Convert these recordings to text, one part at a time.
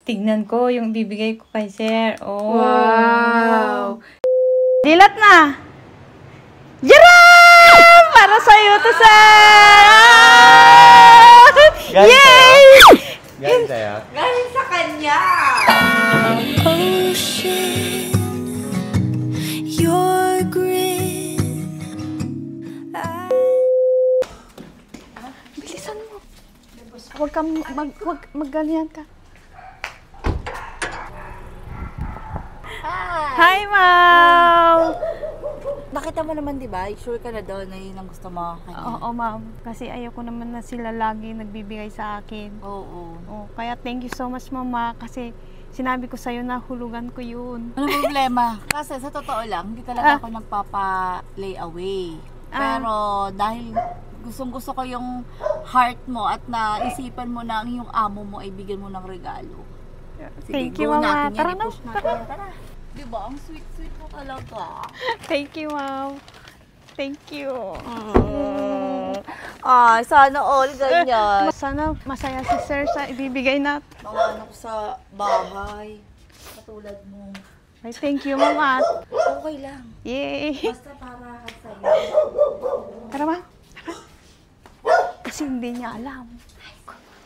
Tignan ko yung bibigay ko kay sir. Oh. Wow! Dilat na! Jaram! Para sa'yo to, sir! Galing Yay! Galing sa'yo? Galing sa kanya! Ocean, your grin. Bilisan mo. Huwag kang magganyan ka. Hi, ma'am! Nakita mo naman, di ba? Sure ka na daw na yun ang gusto mo kanya. Oo, ma'am. Kasi ayoko naman na sila lagi nagbibigay sa akin. Oo. Oh, kaya thank you so much, mama. Kasi sinabi ko sa'yo na hulugan ko yun. Walang problema. Kasi sa totoo lang, hindi talaga ako nagpapa-lay away. Pero dahil gustong-gusto ko yung heart mo at naisipan mo na ang iyong amo mo ay bigyan mo ng regalo. Sige, Thank you, go mama. natin yan. Tara na. I-push natin yan. Tara. Diba? Ang sweet-sweet mo talaga. Thank you, ma'am. Thank you. Ay, sana all ganyan. Sana masaya si sir sa ibibigay na. Mga anak sa bahay. Katulad mo. Ay, thank you, mama. Okay lang. Yay! Basta para sa'yo. Tara, ma'am. Tara. Kasi hindi niya alam.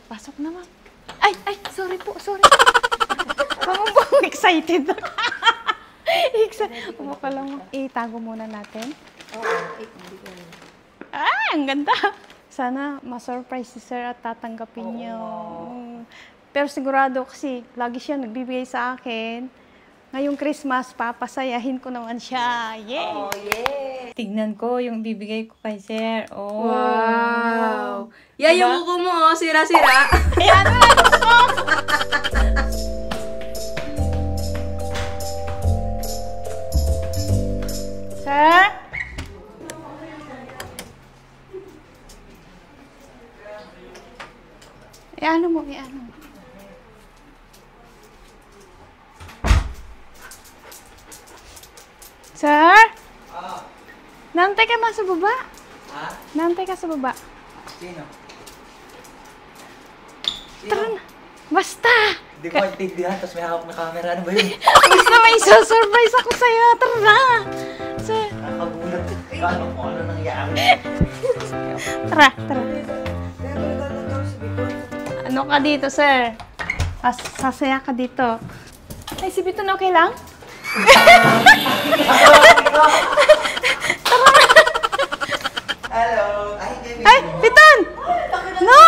Pasok na, ma'am. Ay, sorry po, sorry. Mama po, excited na. Upo ka lang. Itago muna natin. Oo, hindi ko. Ang ganda. Sana ma-surprise si sir at tatanggapin niyo. Pero sigurado kasi lagi siya nagbibigay sa akin. Ngayong Christmas, papasayahin ko naman siya. Yay! Oh, yeah. Tignan ko yung bibigay ko kay sir. Oh. Wow! Yan yung kuko mo, oh. Sira-sira. Ayan na gusto! Sir? Iano mo, iano mo. Sir? Nantay ka sa baba? Ha? Nantay ka sa baba. Sino? Tara na. Basta! Hindi ko maintindihan, tapos may hawak na camera. Ano ba yun? Basta may surprise ako sa'yo. Tara na! Sir, Nakagulat. Paano kung ano nangyari? tara. Ano ka dito, sir? Sasaya ka dito. Ay, si Biton, okay lang? Hello! Ay, Biton! No!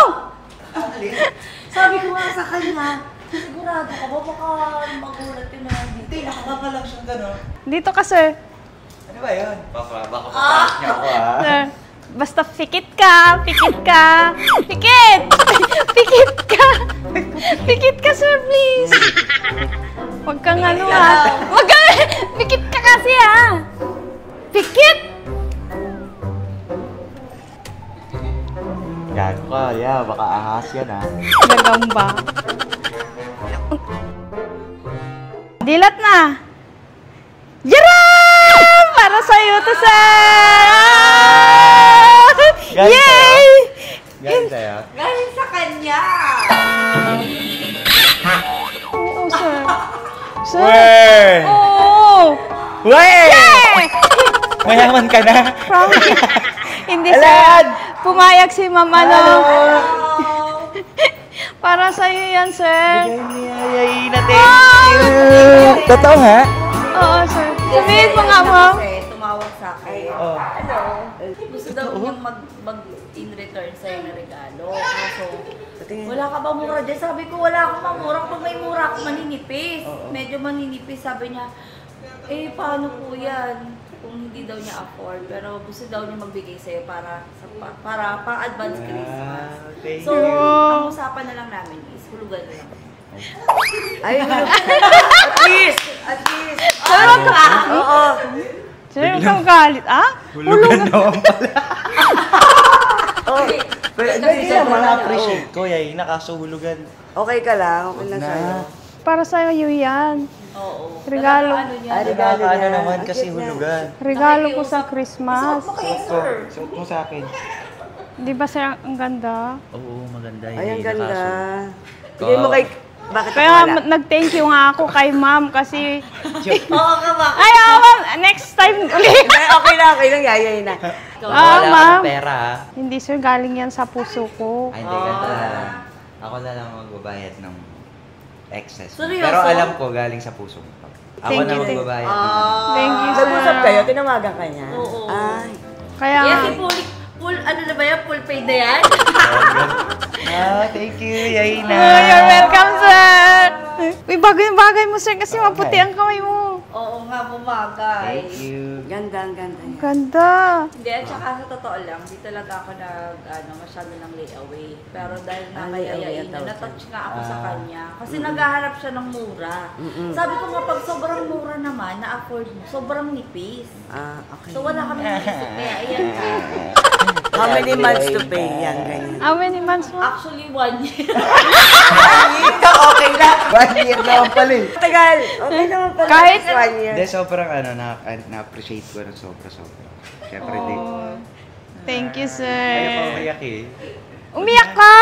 Sabi ko nga sa kanya, sigurado ka ba baka magulat yun na dito? Hindi, nakakanga lang siyang gano'n. Dito ka, sir. Ano ba yun? Baka papalit niya ako, ha? Sir, basta pikit ka. Pikit! Pikit ka! Pikit ka, sir, please! Huwag kang ano, ha? Huwag ka! Pikit ka kasi, ha? Pikit! Gago ka, yeah. Baka ahas yan, ha? Gagamba. Dilat na! Jaram! Para sa'yo to, sir! Galing Yay! Galing sa'yo? Galing sa kanya! Oo, sir. Sir? Wey! Oo! Wey! Eh! Mayaman ka na? Promise. Hindi, sir. Alan! Pumayag si mama, no? Hello! Para sa'yo yan, sir. Bigay niya, yayin na thank you! Totoo, ha? Oo, sir. Sabihin mo nga, ma'am. Kasi tumawag sa akin. Oo. Hello. Gusto daw niyang in return sa'yo na regalo. Kaso, wala ka ba mura dyan? Sabi ko, wala akong mamura. Pag may mura ako, maninipis. Medyo maninipis. Sabi niya, paano po yan? Kung hindi daw niya afford. Pero gusto daw niya magbigay sa'yo para pang-advance Christmas. Thank So, you. ang usapan na lang namin is hulugan na lang. Ay, at least! Sir, wag ka. Oo. Sir, wag kang galit, ah? Hulugan naman pala. Pero hindi naman na-appreciate ko, yayin na kaso hulugan. Okay ka lang, okay lang sa'yo. Para sa'yo yan. Oo. Regalo. Ano niya? Regalo Ano niya. naman Ang kasi cute niya. hulugan. Regalo ko sa Christmas. Suot mo sa akin. Di ba, sir, ang ganda? Oo, maganda yun. Ay, ang ganda. Nakaso. Bigay mo kay Bakit ako Kaya wala? nag-thank you nga ako kay ma'am kasi... Oo ka ba? Ay, ma'am, next time ulit. Okay lang, yayay na. Ah, Wala ma'am. akong pera ha. Hindi sir, galing yan sa puso ko. Ay, hindi ganito na lang. Ako na lang magbabayad ng excess. Seryoso? Pero alam ko galing sa puso ko. Ako Thank na you, magbabayad ng Thank you, sir. Nag-usap kayo, tinawagan ka niya? Oo. Ay. Kaya... Yes, si full, ano na ba yan? Full paid na yan? Thank you, Yaina. Oh, you're welcome, sir. Uy, bagay mo, sir, kasi maputi ang kamay mo. Oo nga, bumagay. Thank you. Ganda, ang ganda. Ang ganda. Hindi, at saka sa totoo lang, di talaga ako masyado ng layaway. Pero dahil na kay layaway Ayaina, ang tawag natouch nga ako sa kanya. Kasi naghahanap siya ng mura. Sabi ko nga, pag sobrang mura naman, na-afford mo, sobrang nipis. Ah, okay. So wala kami naisip, kaya ayan ka. How many months to pay? Yan, ganyan. How many months mo? Actually, 1 year. Okay lang. 1 year naman pala eh. Tagal. Okay naman pala. Kahit- 1 year. Hindi, sobrang na-appreciate ko ng sobra-sobra. Siyempre, di. Thank you, Kaya sir. pa umiyak eh. Umiyak ka!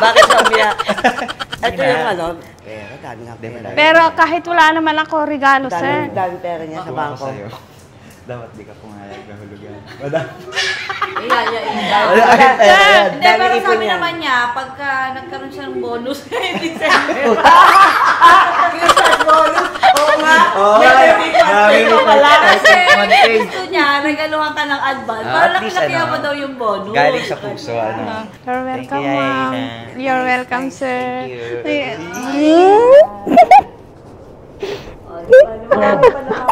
Bakit siya umiyak? Ito Hindi yung na. ano, pera, dami nga Hindi, pera. wala. Pero kahit wala naman ako regalo, Dami, sir. dami pera niya sa Ako bangko. sa'yo. Dapat di ka pumayag na hulugan. Wala. Iyayain Wala. Hindi, Dami pero ipon sabi yan. naman niya, pagka nagkaroon siya ng bonus ngayong December, Christmas bonus. Oo nga. Oo, marami mo wala kasi One page. gusto niya, regaluhan ka ng advance. Ah, Para at least, laki-lakihan ano, mo daw yung bonus. Galing sa puso, ano. You're Thank welcome, you, ma'am. Yaina. You're welcome, sir. Thank Oh, di ba? Marami pa naman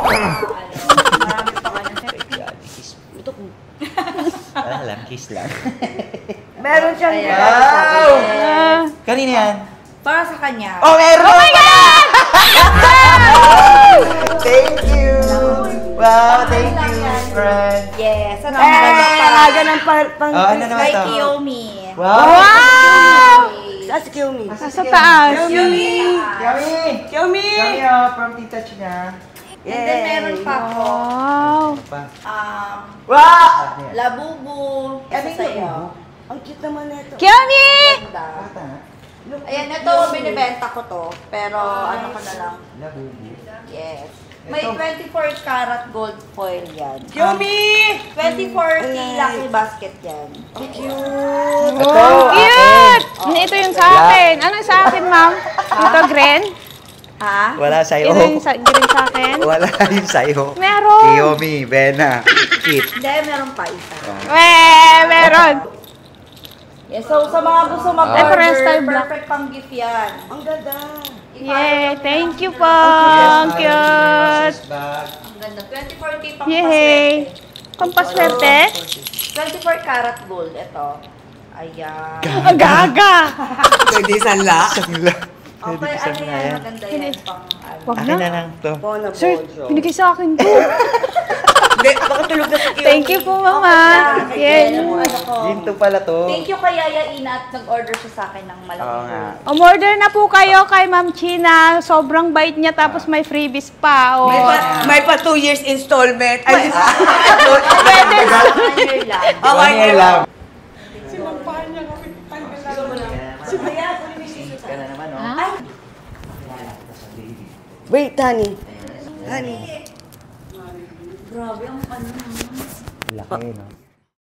marami pa kanya. Kiss. Wala lang, kiss lang. Meron siyang Ayan. regalo sa akin. Ah, Kanina yan? Para sa kanya. Oh, meron! Oh my God! Thank you! Wow, thank you, friend. Yes. At Aga ng pang... Oh, ano naman kay ito? Kiyomi. Wow! wow! Sa Kiyomi. Nasa taas. Yummy! Kiyomi! Yummy, oh, from Tita China. And then meron pa ako, Wow. Pa. Wow! Labubu. Ano Isa sa'yo. yun? Ang cute naman nito. Kiyomi! Ganda. Bata. Ayan, ito, binibenta ko to. Pero ano ko na lang. Labubu. Yes. May 24 karat gold foil yan. Kiyomi! 24K lucky basket yan. Ang cute! Wow, cute! Ito yung sa akin. Ano yung sa akin, ma'am? Ito, green? Ha? Wala sa'yo. Ito yung green sa akin? Wala yung sa'yo. Meron. Kiyomi, Bena, Kit. Hindi, meron pa isa. Meron. Yes, so sa mga gusto Ay, parehas tayo mag-order, black. perfect pang gift yan. Ang ganda! Yay, thank you po. Ang cute. Ang ganda. 24K pang Yay. Pampaswerte? 24 karat gold, ito. Ayan. Ang gaga. Pwede sanla. Okay, ano yan? Maganda yan pang ano. Wag Akin na na. lang to. Bona Sir, Bojo. binigay sa akin to. Hindi, baka tulog na si Kiyomi. Thank you po, mama. Yan. Yan. Ano ko. Yun to pala to. Thank you kay Yaya Ina at nag-order siya sa akin ng malaki. Oo nga. Umorder na po kayo kay Ma'am China. Sobrang bait niya tapos may freebies pa. Oh. May pa 2 years installment. Ay, Pwede. 1 year lang. oh, One year lang. Ka na naman, oh. Ah? wait, honey. Honey. Grabe ang ano. Laki, no?